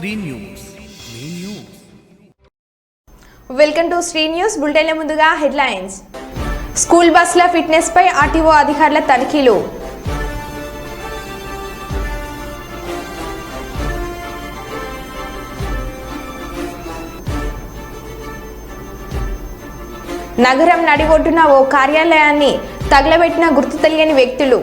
Screen news main news. Welcome to screen news బులెటిన్ల ముందుగా headlines. School బస్సుల fitness పై ఆర్టీఓ అధికారుల తనిఖీలు. నగరం నడిబొడ్డున ఓ కార్యాలయాన్ని తగలబెట్టిన గుర్తు తెలియని వ్యక్తులు.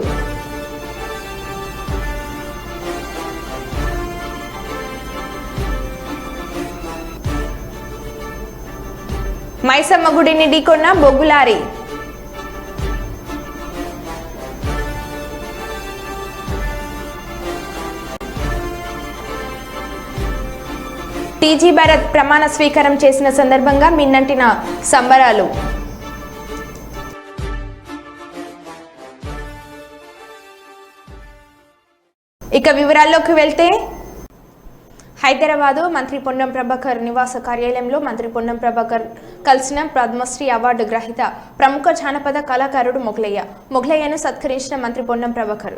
మైసమ్మ గుడిని ఢీకొన్న బొగ్గులారీ. టీజీ భరత్ ప్రమాణ స్వీకారం చేసిన సందర్భంగా మిన్నంటిన సంబరాలు. ఇక వివరాల్లోకి వెళ్తే, హైదరాబాదు మంత్రి పొన్నం ప్రభాకర్ నివాస కార్యాలయంలో మంత్రి పొన్నం ప్రభాకర్ కలిసిన పద్మశ్రీ అవార్డు గ్రహీత ప్రముఖ జానపద కళాకారుడు మొగలయ్యను సత్కరించిన మంత్రి పొన్నం ప్రభాకర్.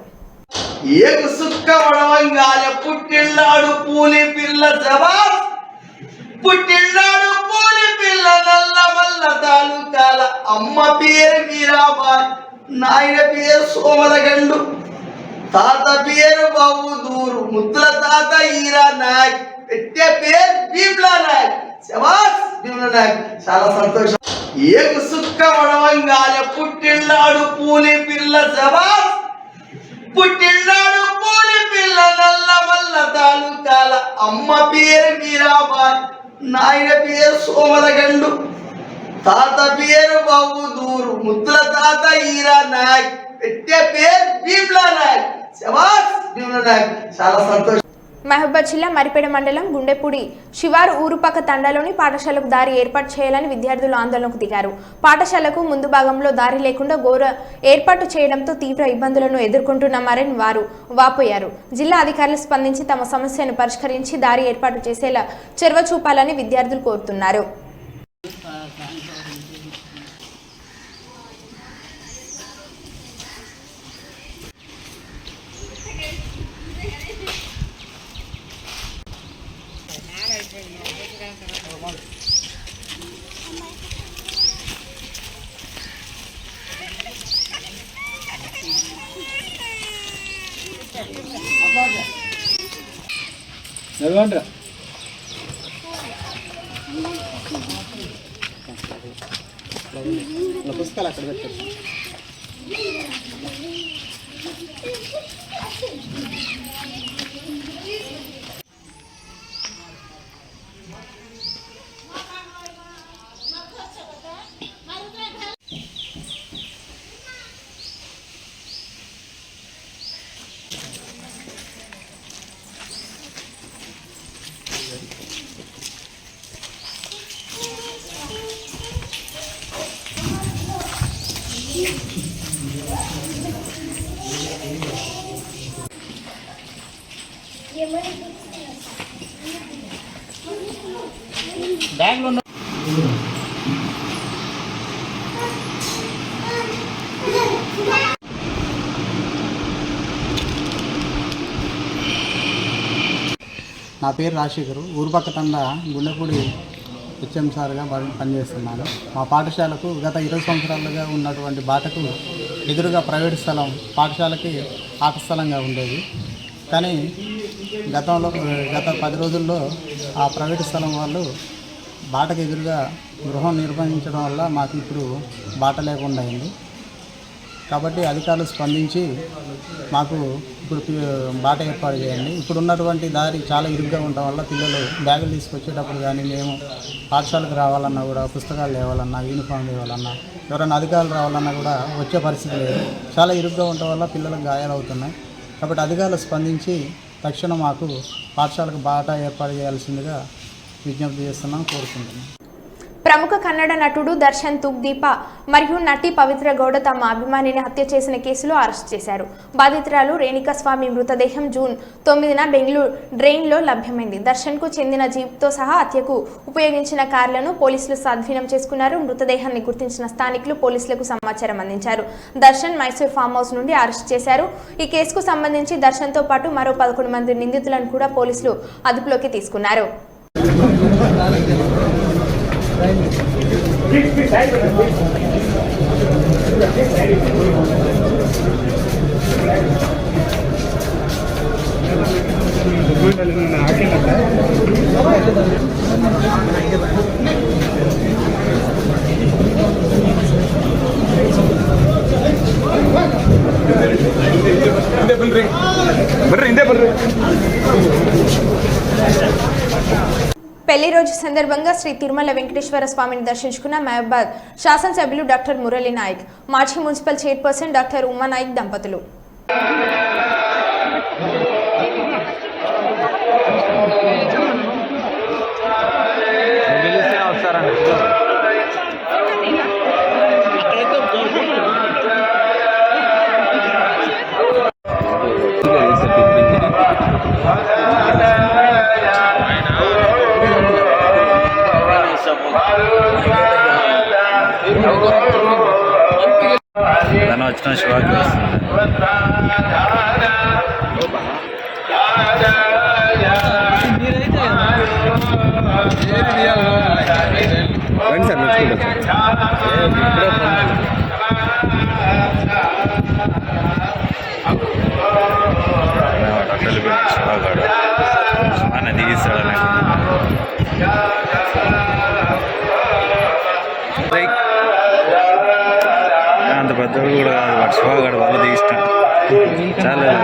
పుట్టిల్లాడు పూలి పిల్ల జవాబ్, పుట్టిల్లాడు పూలి పిల్ల నల్లమల్ల తాలూకాల అమ్మ పేరు మీరాబాయ్, నాయన పేరు సోమలగండు, తాత పేరు బాబు దూరు, ముద్దుల తాత ఈరా నాయక్, పెట్టే పేరు భీమ్లా నాయక్. శబాస్ భీమ్లా నాయక్, చాలా సంతోషం. ఏకు సుక్క వడవంగాలే పుట్టిల్లాడు పూలి పిల్ల జవాబ్, పుట్టిల్లాడు పూలి పిల్ల నల్లమల్ల తాలూకాల అమ్మ పేరు మీరాబాయ్, నాయన పేరు సోమలగండు, తాత పేరు బాబు దూరు, ముద్దుల తాత ఈరా నాయక్, పెట్టే పేరు భీమ్లా నాయక్. శబాస్ భీమ్లా నాయక్, చాలా సంతోషం. మహబూబాద్ జిల్లా మరిపేడ మండలం గుండెపూడి శివారు ఊరుపక్క తండాలోని పాఠశాలకు దారి ఏర్పాటు చేయాలని విద్యార్థులు ఆందోళనకు దిగారు. పాఠశాలకు ముందు భాగంలో దారి లేకుండా ఘోర ఏర్పాటు చేయడంతో తీవ్ర ఇబ్బందులను ఎదుర్కొంటున్నామని వారు వాపోయారు. జిల్లా అధికారులు స్పందించి తమ సమస్యను పరిష్కరించి దారి ఏర్పాటు చేసేలా చొరవ చూపాలని విద్యార్థులు కోరుతున్నారు. పుస్తకాలు అక్కడ పెట్టారు. బ్యాగ్లో నా పేరు రాజశేఖరు. ఊరుపక్క తండ గుండెపూడి హెచ్ఎం సార్గా పనిచేస్తున్నాను. మా పాఠశాలకు గత 20 సంవత్సరాలుగా ఉన్నటువంటి బాటకు ఎదురుగా ప్రైవేట్ స్థలం పాఠశాలకి ఆట స్థలంగా ఉండేది. కానీ గత 10 రోజుల్లో ఆ ప్రైవేట్ స్థలం వాళ్ళు బాటకు ఎదురుగా గృహం నిర్వహించడం వల్ల మాకు ఇప్పుడు బాట లేకుండా అయింది. కాబట్టి అధికారులు స్పందించి మాకు ఇప్పుడు బాట ఏర్పాటు చేయండి. ఇప్పుడు ఉన్నటువంటి దారి చాలా ఇరుగ్గా ఉండటం వల్ల పిల్లలు బ్యాగులు తీసుకొచ్చేటప్పుడు కానీ మేము పాఠశాలకు రావాలన్నా కూడా, పుస్తకాలు తేవాలన్నా, యూనిఫామ్ తేవాలన్నా, ఎవరైనా అధికారులు రావాలన్నా కూడా వచ్చే పరిస్థితి లేదు. చాలా ఇరుగ్గా ఉండటం వల్ల పిల్లలకు గాయాలు అవుతున్నాయి. కాబట్టి అధికారులు స్పందించి తక్షణం మాకు పాఠశాలకు బాట ఏర్పాటు చేయాల్సిందిగా విజ్ఞప్తి చేస్తున్నాం, కోరుకుంటున్నాం. ప్రముఖ కన్నడ నటుడు దర్శన్ తుగ్దీప మరియు నటి పవిత్ర గౌడ తమ అభిమానిని హత్య చేసిన కేసులో అరెస్ట్ చేశారు. బాధితురాలు రేణుకాస్వామి మృతదేహం జూన్ 9న బెంగళూరు డ్రెయిన్లో లభ్యమైంది. దర్శన్కు చెందిన జీప్తో సహా హత్యకు ఉపయోగించిన కార్లను పోలీసులు స్వాధీనం చేసుకున్నారు. మృతదేహాన్ని గుర్తించిన స్థానికులు పోలీసులకు సమాచారం అందించారు. దర్శన్ మైసూర్ ఫామ్ హౌస్ నుండి అరెస్ట్ చేశారు. ఈ కేసుకు సంబంధించి దర్శన్తో పాటు మరో 11 మంది నిందితులను కూడా పోలీసులు అదుపులోకి తీసుకున్నారు. పెళ్లి రోజు సందర్భంగా శ్రీ తిరుమల వెంకటేశ్వర స్వామిని దర్శించుకున్న మహబాద్ శాసనసభ్యులు డాక్టర్ మురళీ నాయక్, మాజీ municipal chairperson doctor Uma Nayak దంపతులు. వచ్చిన శివాకి శివగాడు ఆయన దిగిస్తాడని అంత పెద్దోడు కూడా కాదు, వాడు శివగాడు వాళ్ళు దిగిస్తాడు చాలా.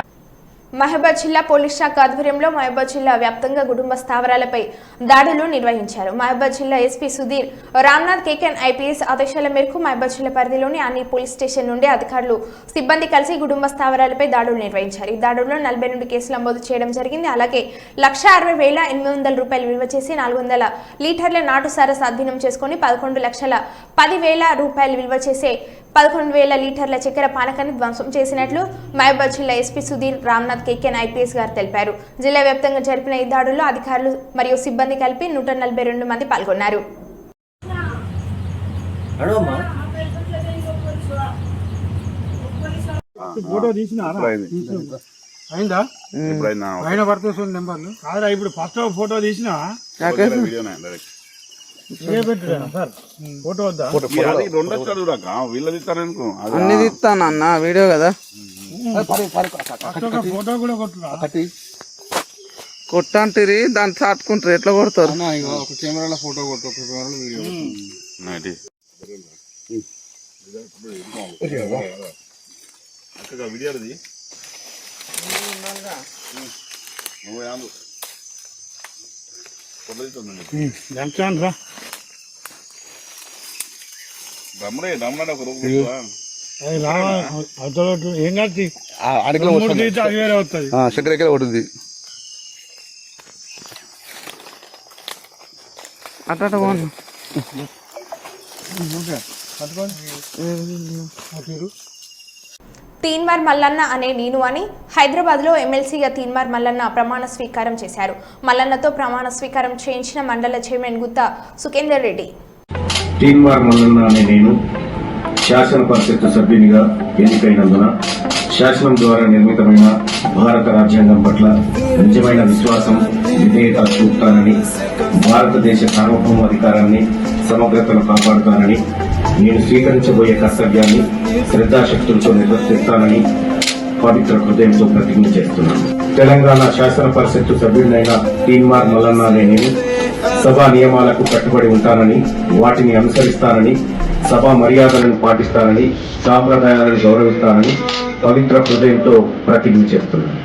మహబాద్ జిల్లా పోలీస్ శాఖ ఆధ్వర్యంలో మహబాద్ జిల్లా వ్యాప్తంగా కుటుంబ స్థావరాలపై దాడులు నిర్వహించారు. మహబాద్ జిల్లా ఎస్పీ సుధీర్ రామ్నాథ్ కేకెన్ ఐపీఎస్ ఆదేశాల మేరకు మహబాద్ జిల్లా పరిధిలోని అన్ని పోలీస్ స్టేషన్ నుండి అధికారులు సిబ్బంది కలిసి కుటుంబ స్థావరాలపై దాడులు నిర్వహించారు. ఈ దాడుల్లో 42 కేసులు నమోదు చేయడం జరిగింది. అలాగే 1,60,800 రూపాయలు విలువ చేసి 400 లీటర్ల నాటు సారా స్వాధీనం చేసుకుని 11,10,000 రూపాయలు విలువ చేసే 11,000 లీటర్ల చక్కెర పానకాన్ని ధ్వంసం చేసినట్లు మహబాద్ జిల్లా ఎస్పీ సుధీర్ రామ్నాథ్ కేకెన్ ఐపీఎస్ గారు తెలిపారు. జిల్లా వ్యాప్తంగా జరిపిన ఈ దాడుల్లో అధికారులు మరియు సిబ్బంది కలిపి 142 మంది పాల్గొన్నారు. అన్ని తీస్తానన్నా వీడియో కదా కొట్టంటిరి దాన్ని చాటుకుంటారు ఎట్లా కొడతారు. ఒక కెమెరాలో ఫోటో కొట్టు, ఒక కెమెరాలో వీడియో షెడ్యూల్ కొడుతుంది అట్లా తీన్మార్ మల్లన్న అనే నేను అని హైదరాబాద్లో ఎమ్మెల్సీగా తీన్మార్ మల్లన్న ప్రమాణ స్వీకారం చేశారు. మల్లన్నతో ప్రమాణ స్వీకారం చేయించిన మండల చైర్మన్ గుత్తా సుఖేందర్ రెడ్డి. తీన్మార్ మల్లన్న అనే నేను శాసన పరిషత్ సభ్యునిగా ఎన్నికైనందున శాసనం ద్వారా నిర్మితమైన భారత రాజ్యాంగం పట్ల నిజమైన విశ్వాసం, విధేయత చూపుతానని, భారతదేశ సార్వభౌమాధికారాన్ని, సమగ్రతను కాపాడుతానని, నేను స్వీకరించబోయే కర్తవ్యాన్ని శ్రద్ధాశక్తులతో నిర్వర్తిస్తానని పవిత్ర హృదయంతో ప్రతిజ్ఞ చేస్తున్నాను. తెలంగాణ శాసన పరిషత్ సభ్యుడినైన తీన్మార్ మల్లన్న అనే నేను సభా నియమాలకు కట్టుబడి ఉంటానని, వాటిని అనుసరిస్తానని, సభా మర్యాదలను పాటిస్తానని, సాంప్రదాయాలను గౌరవిస్తానని పవిత్ర హృదయంతో ప్రతిజ్ఞ చేస్తున్నాను.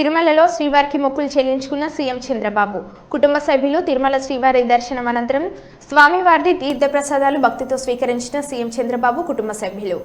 తిరుమలలో శ్రీవారికి మొక్కులు చెల్లించుకున్న సీఎం చంద్రబాబు. కుటుంబ సభ్యులు తిరుమల శ్రీవారి దర్శనం అనంతరం స్వామివారి తీర్థప్రసాదాలు భక్తితో స్వీకరించిన సీఎం చంద్రబాబు కుటుంబ సభ్యులు.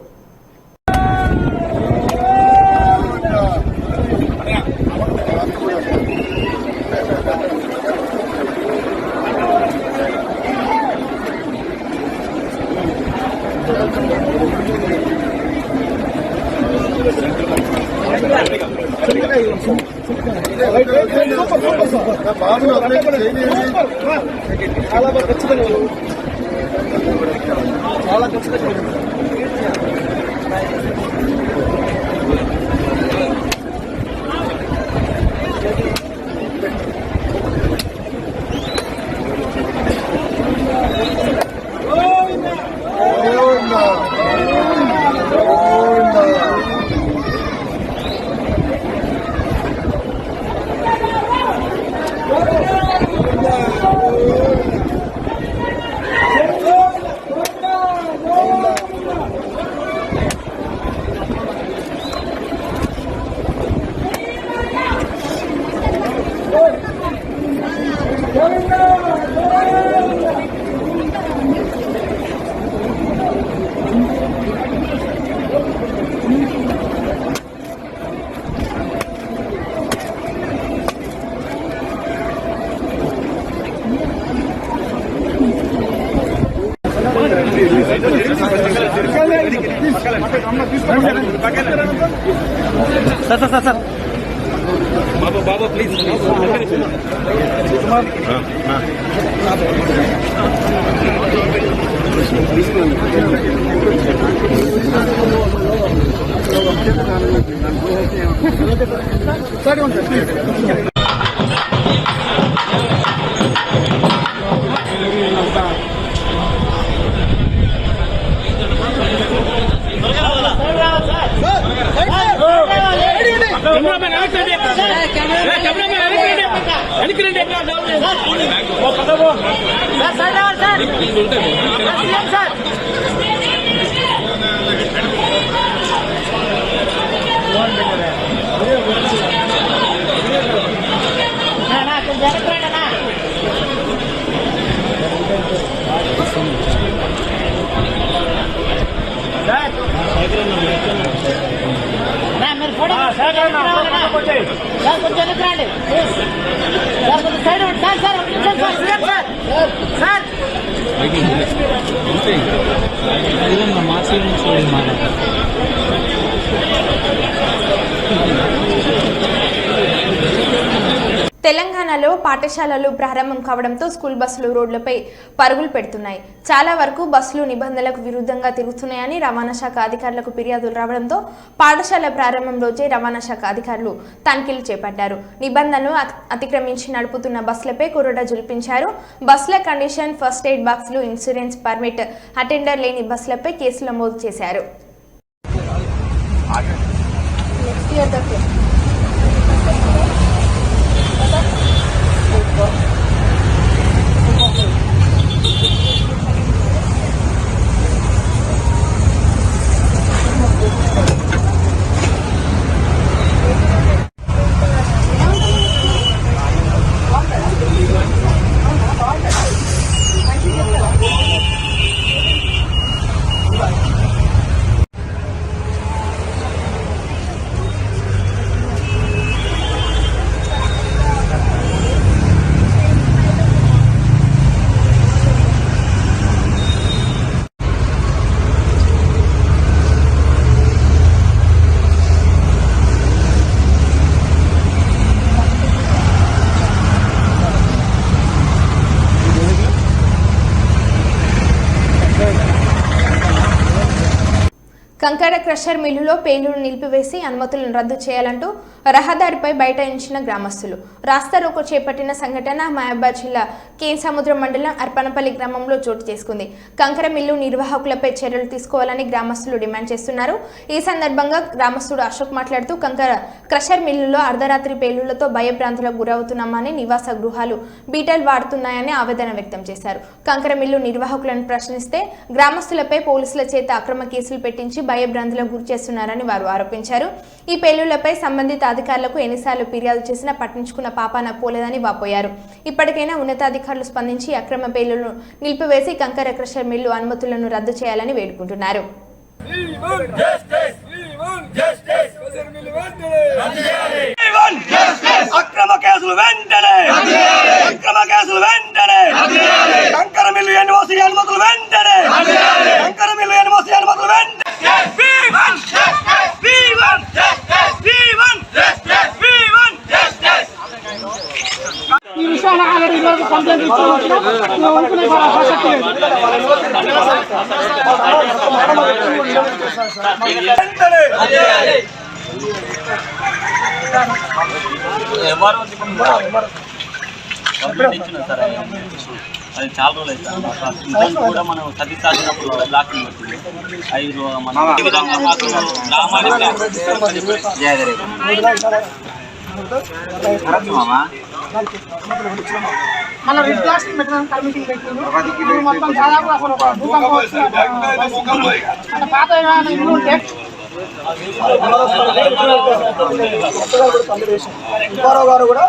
బాబా ప్లీజ్ తెలంగాణలో పాఠశాలలు ప్రారంభం కావడంతో స్కూల్ బస్సులు రోడ్లపై పరుగులు పెడుతున్నాయి. చాలా వరకు బస్సులు నిబంధనలకు విరుద్ధంగా తిరుగుతున్నాయని రవాణా శాఖ అధికారులకు ఫిర్యాదులు రావడంతో పాఠశాల ప్రారంభం రోజే రవాణా శాఖ అధికారులు తనిఖీలు చేపట్టారు. నిబంధనలు అతిక్రమించి నడుపుతున్న బస్సులపై కొరడా జులిపించారు. బస్సుల కండిషన్, ఫస్ట్ ఎయిడ్ బాక్సులు, ఇన్సూరెన్స్, పర్మిట్, అటెండర్ లేని బస్సులపై కేసులు నమోదు చేశారు. కంకర క్రషర్ మిల్లులో పేలుడు నిలిపివేసి అనుమతులను రద్దు చేయాలంటూ రహదారిపై బైఠాయించిన గ్రామస్తులు. రాస్తా రోకో చేపట్టిన సంఘటన మహబూబాబాద్ జిల్లా కేసముద్రం మండలం అర్పణపల్లి గ్రామంలో చోటు చేసుకుంది. కంకర మిల్లు నిర్వాహకులపై చర్యలు తీసుకోవాలని గ్రామస్తులు డిమాండ్ చేస్తున్నారు. ఈ సందర్భంగా గ్రామస్తుడు అశోక్ మాట్లాడుతూ కంకర క్రషర్ మిల్లులో అర్ధరాత్రి పేలుళ్లతో భయభ్రాంతులకు గురవుతున్నామని, నివాస గృహాలు బీటలు వాడుతున్నాయని ఆవేదన వ్యక్తం చేశారు. కంకర మిల్లు నిర్వాహకులను ప్రశ్నిస్తే గ్రామస్తులపై పోలీసుల చేత అక్రమ కేసులు పెట్టించి భయభ్రాంతులకు గురి చేస్తున్నారని వారు ఆరోపించారు. ఈ పేలుళ్లపై సంబంధిత అధికారులకు ఎన్నిసార్లు ఫిర్యాదు చేసినా పట్టించుకున్న పాపాన పోలేదని వాపోయారు. ఇప్పటికైనా ఉన్నతాధికారులు స్పందించి అక్రమ పేలుళ్లను నిలిపివేసి కంకర క్రషర్ మిల్లు అనుమతులను రద్దు చేయాలని వేడుకుంటున్నారు. అక్రమ కేసులు వెంటనే కంకర మిల్లు ఎన్ఓసి అనుమతులు వెంటనే కంకర మిల్లు ఎన్ఓసి అనుమతులు వెంటనే ఈ విషయాన్ని ఆల్రెడీ ఇదివరకు కంప్లైంట్ ఇచ్చిన ఊరుకునే ప్రసక్తి లేదు. అది చాలా రోజులు అవుతుంది కూడా మనం సర్దిస్తాచినప్పుడు కూడా బ్లాకింగ్ వచ్చింది. 5 మన విధంగా మాకు మన రిప్లాస్ట్ పెట్టడానికి కమిటీని పెట్టింది. మొత్తం దాదాపు అసలు భూకంపం అంటే పాత ఇల్లు ఉంటే గారు కూడా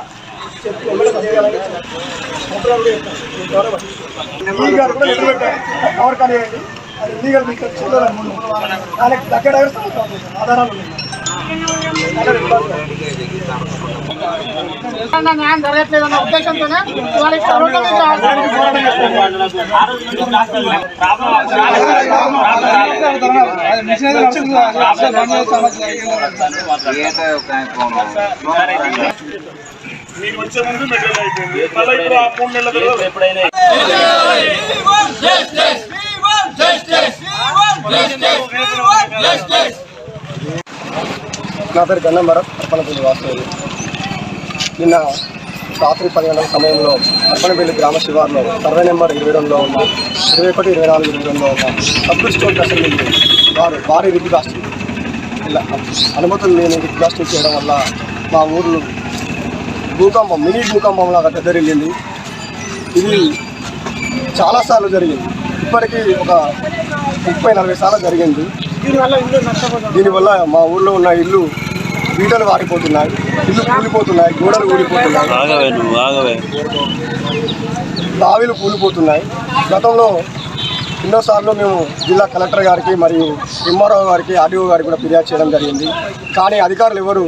దగ్గర ఆధారాలు న్యాయం జరగట్లేదన్న ఉద్దేశంతోనే మీకు వచ్చే ముందు మెటీరియల్ అయిపోయింది. మళ్ళీ ఇప్పుడు ఆ 3 నెలల తర్వాత ఎప్పుడైనా నా పేరు గన్నం భరత్, అర్పణపల్లి వాస్తవ్యులు. నిన్న రాత్రి 10 గంటల సమయంలో అర్పణపల్లి గ్రామ శివార్లో సర్వే నెంబర్ 22లో ఉన్న 21, 24, 22లో ఉన్న సబ్బు స్టోర్ కస్టమర్లు వారు భారీ రిగ్ బ్లాస్టింగ్ ఇలా అనుమతులు లేని రిగ్ బ్లాస్టింగ్ చేయడం వల్ల మా ఊర్లో భూకంపం మినీ భూకంపంలాగా దెబ్బతిరిగింది. ఇది చాలాసార్లు జరిగింది. ఇప్పటికీ ఒక 30-40 సార్లు జరిగింది. దీనివల్ల మా ఊర్లో ఉన్న ఇల్లు బీటలు వారిపోతున్నాయి, ఇల్లు కూలిపోతున్నాయి, గోడలు కూలిపోతున్నాయి, బావిలు కూలిపోతున్నాయి. గతంలో ఎన్నోసార్లు మేము జిల్లా కలెక్టర్ గారికి మరియు ఎంఆర్ఓ గారికి, ఆర్డీఓ గారికి కూడా ఫిర్యాదు చేయడం జరిగింది. కానీ అధికారులు ఎవరు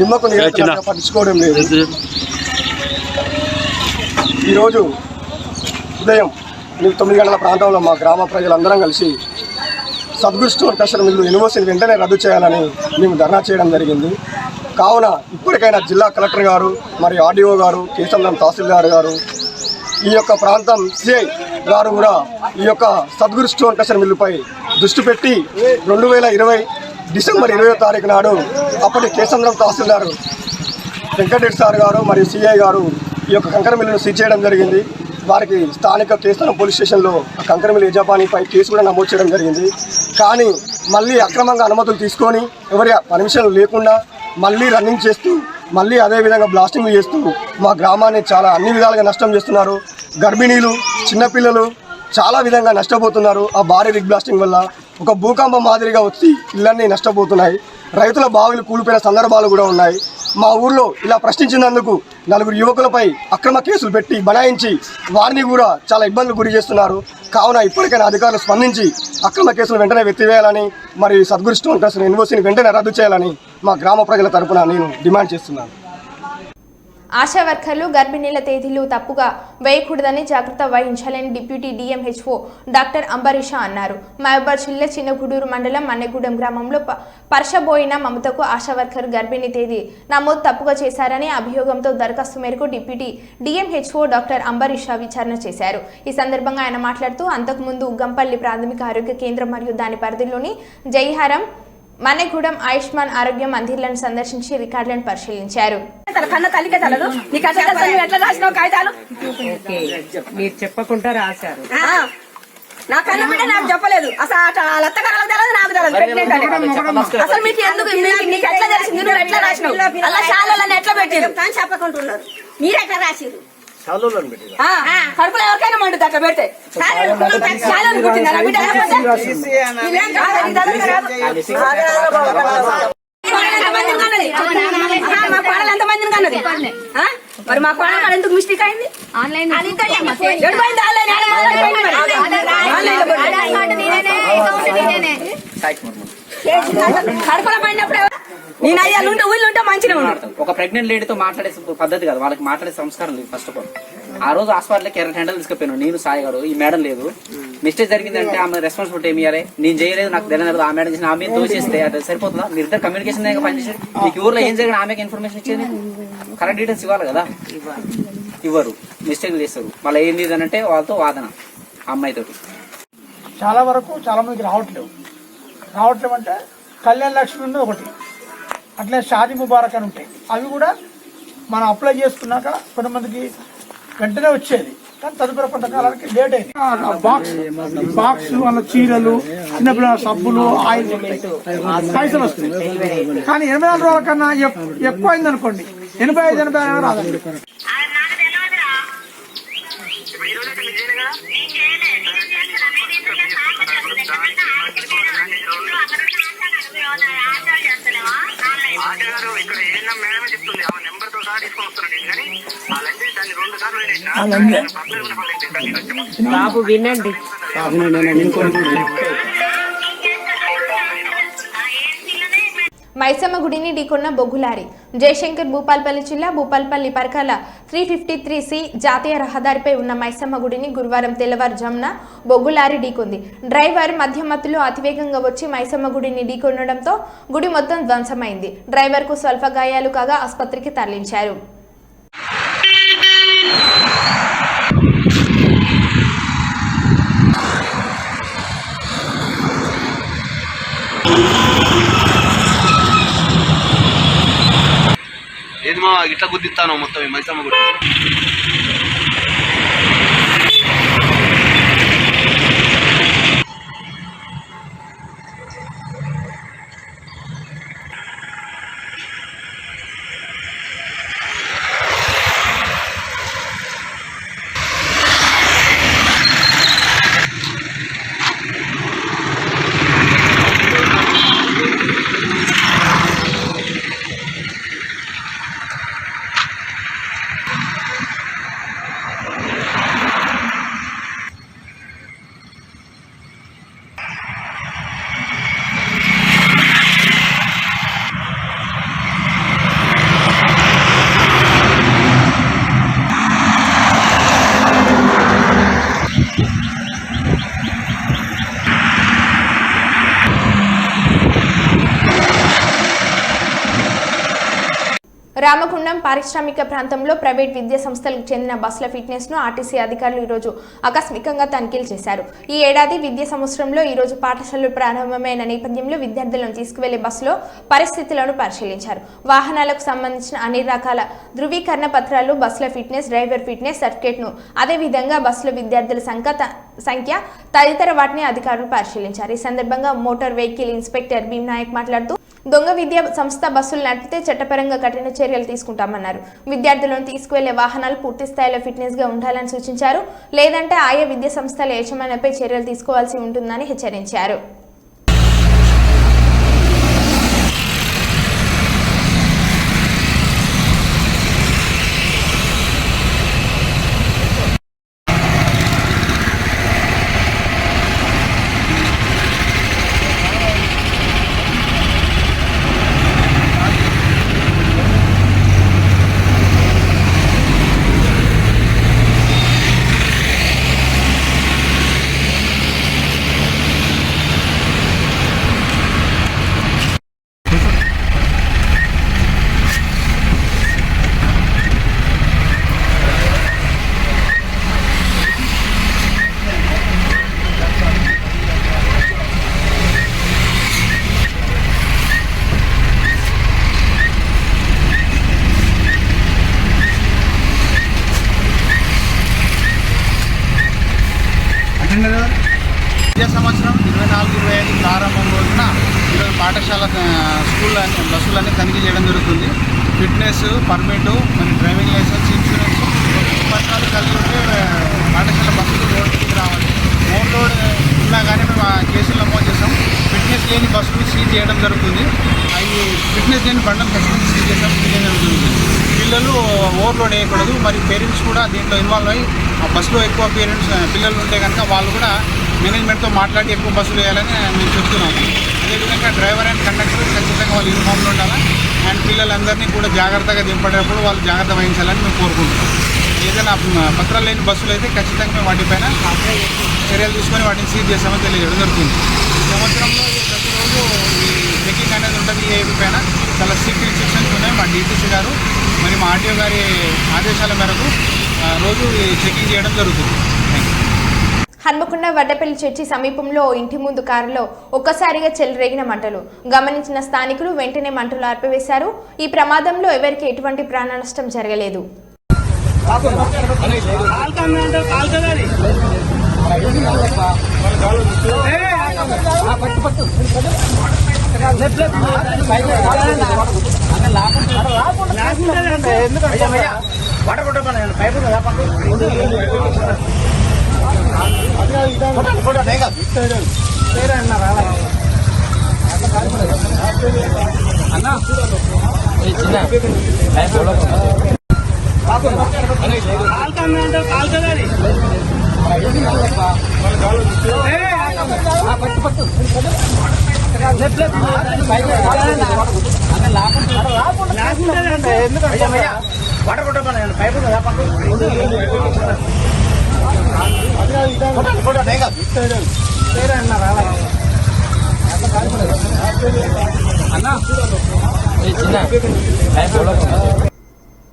నిమ్మకు నీరు పట్టించుకోవడం లేదు. ఈరోజు ఉదయం 9 గంటల ప్రాంతంలో మా గ్రామ ప్రజలందరం కలిసి సద్గురు స్టోర్ కస్టర్ మిల్లు ఎన్ఓసిని వెంటనే రద్దు చేయాలని మేము ధర్నా చేయడం జరిగింది. కావున ఇప్పటికైనా జిల్లా కలెక్టర్ గారు మరియు ఆర్డీఓ గారు, కేసంద్రం తహసీల్దార్ గారు, ఈ యొక్క ప్రాంతం సిఐ గారు కూడా ఈ యొక్క సద్గురు స్టోర్ కస్టర్ మిల్లుపై దృష్టి పెట్టి 2020 డిసెంబర్ 20వ తారీఖు నాడు అప్పటి కేసంద్రం తహసీల్దార్ వెంకటరెడ్డి సార్ గారు మరియు సిఐ గారు ఈ యొక్క కంకర మిల్లును సీజ్ చేయడం జరిగింది. వారికి స్థానిక కేసంద్రం పోలీస్ స్టేషన్లో కంకర మిల్లు యజమానిపై కేసు కూడా నమోదు చేయడం జరిగింది. కానీ మళ్ళీ అక్రమంగా అనుమతులు తీసుకొని ఎవరి పర్మిషన్లు లేకుండా మళ్ళీ రన్నింగ్ చేస్తూ మళ్ళీ అదేవిధంగా బ్లాస్టింగ్ చేస్తూ మా గ్రామాన్ని చాలా అన్ని విధాలుగా నష్టం చేస్తున్నారు. గర్భిణీలు, చిన్నపిల్లలు చాలా విధంగా నష్టపోతున్నారు. ఆ భారీ రిగ్ బ్లాస్టింగ్ వల్ల ఒక భూకంపం మాదిరిగా వచ్చి ఇళ్ళన్నీ నష్టపోతున్నాయి. రైతుల బావులు కూలిపోయిన సందర్భాలు కూడా ఉన్నాయి. మా ఊర్లో ఇలా ప్రశ్నించినందుకు 4 యువకులపై అక్రమ కేసులు పెట్టి బనాయించి వారిని కూడా చాలా ఇబ్బందులు గురి చేస్తున్నారు. కావున ఇప్పటికైనా అధికారులు స్పందించి అక్రమ కేసులు వెంటనే ఎత్తివేయాలని మరి సద్గురు స్టోర్ కస్టర్ ఎన్ఓసిని వెంటనే రద్దు చేయాలని మా గ్రామ ప్రజల తరపున నేను డిమాండ్ చేస్తున్నాను. ఆశా వర్కర్లు గర్భిణీల తేదీలు తప్పుగా వేయకూడదని జాగ్రత్త వహించాలని డిప్యూటీ డిఎంహెచ్ఓ డాక్టర్ అంబరీష అన్నారు. మహబూబాబాద్ జిల్లా చిన్నగూడూరు మండలం మన్నెగూడెం గ్రామంలో పర్షబోయిన మమతకు ఆశా వర్కర్ గర్భిణీ తేదీ నమోదు తప్పుగా చేశారని అభియోగంతో దరఖాస్తు మేరకు డిప్యూటీ డిఎంహెచ్ఓ డాక్టర్ అంబరీష విచారణ చేశారు. ఈ సందర్భంగా ఆయన మాట్లాడుతూ అంతకుముందు ఉగ్గంపల్లి ప్రాథమిక ఆరోగ్య కేంద్రం మరియు దాని పరిధిలోని జైహారం, మన్నెగూడెం ఆయుష్మాన్ ఆరోగ్య మందిర్లను సందర్శించి రికార్డులను పరిశీలించారు. మీరు చెప్పకుండా రాశారు. నా కన్న బిడ్డ నాకు చెప్పలేదు. అసలు అత్తగారు తెలియదు, నాకు తెలియదు. అసలు మీకు ఎందుకు నీకు ఎట్లా తెలిసింది? నువ్వు ఎట్లా రాసినావు? అలా శాలలో ఎట్లా పెట్టారు అని చెప్పకుంటున్నారు. మీరు ఎట్లా రాసిరు? కడుపులో ఎవరికైనా మండుద్ది అట్లా పెడితే చాలా పుట్టిందా బిడ్డ మా కోడలు ఎంత మందిని కన్నది మరి మా కోడలు ఎందుకు మిస్టేక్ అయింది కడుపులో పడినప్పుడు నేను అయ్యా ఊళ్ళో ఉంటే మంచిగా ఉంటాడు. ఒక ప్రెగ్నెంట్ లేడీతో మాట్లాడే పద్ధతి కాదు, వాళ్ళకి మాట్లాడే సంస్కారం లేదు. ఫస్ట్ ఆఫ్ ఆల్ ఆ రోజు హాస్పిటల్కి ఎర్ర హ్యాండల్ తీసుకుపోయాను నేను, సాయి గారు. ఈ మేడం లేదు, మిస్టేక్ జరిగిందంటే ఆమె రెస్పాన్సిబిలిటీ ఏమి ఇయ్యాలి? నేను చేయలేదు, నాకు తెలియదు, ఆ మేడం చేసిన ఆమె దోషిస్తే అది సరిపోతుందా? మీరు ఇద్దరు కమ్యూనికేషన్ పనిచేసి మీకు ఊర్లో ఏం జరిగిన ఆమెకి ఇన్ఫర్మేషన్ ఇచ్చేది, కరెక్ట్ డీటెయిల్స్ ఇవ్వాలి కదా. ఇవ్వరు, మిస్టేక్ చేస్తారు. మళ్ళీ ఏంది అంటే వాళ్ళతో వాదన అమ్మాయితోటి. చాలా వరకు చాలా మందికి రావట్లేవు అంటే కళ్యాణ లక్ష్మి ఉంది ఒకటి, అట్లే షాదీ ముబారక్ అని ఉంటాయి. అవి కూడా మనం అప్లై చేసుకున్నాక కొంతమందికి వెంటనే వచ్చేది, కానీ తదుపరి కొంతకాలానికి లేట్ అయింది. బాక్స్ వాళ్ళ చీరలు, చిన్నపిల్లల సబ్బులు, ఆయిల్ పైసలు వస్తుంది. కానీ 84 రోజుల కన్నా ఎక్కువ అయింది అనుకోండి, 85 రాదండి. బాబు వినండి. మైసమ్మ గుడిని ఢీకొన్న బొగ్గులారీ. జయశంకర్ భూపాల్పల్లి జిల్లా భూపాల్పల్లి పరకాల 353C జాతీయ రహదారిపై ఉన్న మైసమ్మ గుడిని గురువారం తెల్లవారుజామున బొగ్గులారీ ఢీకొంది. డ్రైవర్ మధ్యమత్తులో అతివేగంగా వచ్చి మైసమ్మ గుడిని ఢీకొనడంతో గుడి మొత్తం ధ్వంసమైంది. డ్రైవర్కు స్వల్ప గాయాలు కాగా ఆసుపత్రికి తరలించారు. ఏది మా ఇట్లా గుద్దిస్తాను మొత్తం మైసమ్మ గుడి. రామగుండం పారిశ్రామిక ప్రాంతంలో ప్రైవేట్ విద్యా సంస్థలకు చెందిన బస్సుల ఫిట్నెస్ ను ఆర్టీసీ అధికారులు ఈరోజు ఆకస్మికంగా తనిఖీలు చేశారు. ఈ ఏడాది విద్యా సంవత్సరంలో ఈరోజు పాఠశాలలు ప్రారంభమైన నేపథ్యంలో విద్యార్థులను తీసుకువెళ్లే బస్సులో పరిస్థితులను పరిశీలించారు. వాహనాలకు సంబంధించిన అన్ని రకాల ధృవీకరణ పత్రాలు, బస్సుల ఫిట్నెస్, డ్రైవర్ ఫిట్నెస్ సర్టిఫికేట్ ను, అదేవిధంగా బస్సుల విద్యార్థుల సంఖ్య తదితర వాటిని అధికారులు పరిశీలించారు. ఈ సందర్భంగా motor vehicle inspector Bheem Nayak మాట్లాడుతూ దొంగ విద్యా సంస్థ బస్సులు నడిపితే చట్టపరంగా కఠిన చర్యలు తీసుకుంటామన్నారు. విద్యార్థులను తీసుకువెళ్లే వాహనాలు పూర్తి స్థాయిలో ఫిట్నెస్ గా ఉండాలని సూచించారు. లేదంటే ఆయా విద్యా సంస్థల యాజమాన్యంపై చర్యలు తీసుకోవాల్సి ఉంటుందని హెచ్చరించారు. విద్యా సంవత్సరం 24-25 ప్రారంభం రోజున ఈరోజు పాఠశాల స్కూళ్ళని బస్సులన్నీ తనిఖీ చేయడం జరుగుతుంది. ఫిట్నెస్, పర్మిట్, మరి డ్రైవింగ్ లైసెన్స్, ఇన్సూరెన్స్ పత్రాలు కలిగి ఉంటే పాఠశాల బస్సులు రోడ్డు మీద రావాలి. ఓవర్ లోడ్ ఉన్నా కానీ మేము ఆ కేసులు నమోదు చేస్తాం. ఫిట్నెస్ లేని బస్సులు సీజ్ చేయడం జరుగుతుంది. అవి ఫిట్నెస్ లేని బండ్లను ఖచ్చితంగా సీజ్ చేయడం జరుగుతుంది. పిల్లలు ఓవర్లోడ్ వేయకూడదు. మరి పేరెంట్స్ కూడా దీంట్లో ఇన్వాల్వ్ అయ్యి ఆ బస్సులో ఎక్కువ పిల్లలు ఉంటే కనుక వాళ్ళు కూడా మేనేజ్మెంట్తో మాట్లాడి ఎక్కువ బస్సులు వేయాలని మేము చెప్తున్నాము. అదేవిధంగా డ్రైవర్ అండ్ కండక్టర్ ఖచ్చితంగా వాళ్ళు యూనిఫామ్లో ఉండాలి. అండ్ పిల్లలందరినీ కూడా జాగ్రత్తగా దింపడేటప్పుడు వాళ్ళు జాగ్రత్త వహించాలని మేము కోరుకుంటున్నాం. ఏదైనా పత్రాలు లేని బస్సులు అయితే ఖచ్చితంగా మేము వాటిపైన చర్యలు తీసుకొని వాటిని సీజ్ చేస్తామని తెలియజేయడం జరుగుతుంది. ఈ సంవత్సరంలో ప్రతిరోజు ఈ చెకింగ్ అనేది ఉంటుంది. ఏపీ పైన చాలా స్ట్రిక్ట్ ఇన్స్ట్రక్షన్స్ ఉన్నాయి. మా డీటీసీ గారు మరి మా ఆర్టీఓ గారి ఆదేశాల మేరకు రోజు చెకింగ్ చేయడం జరుగుతుంది. హన్మకొండ వడ్డపల్లి చర్చి సమీపంలో ఇంటి ముందు కారులో ఒక్కసారిగా చెలరేగిన మంటలు గమనించిన స్థానికులు వెంటనే మంటలు ఆర్పివేశారు. ఈ ప్రమాదంలో ఎవరికి ఎటువంటి ప్రాణ నష్టం జరగలేదు.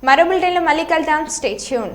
మరో బులెటిన్లో మళ్ళీ కలుద్దాం. Stay tune.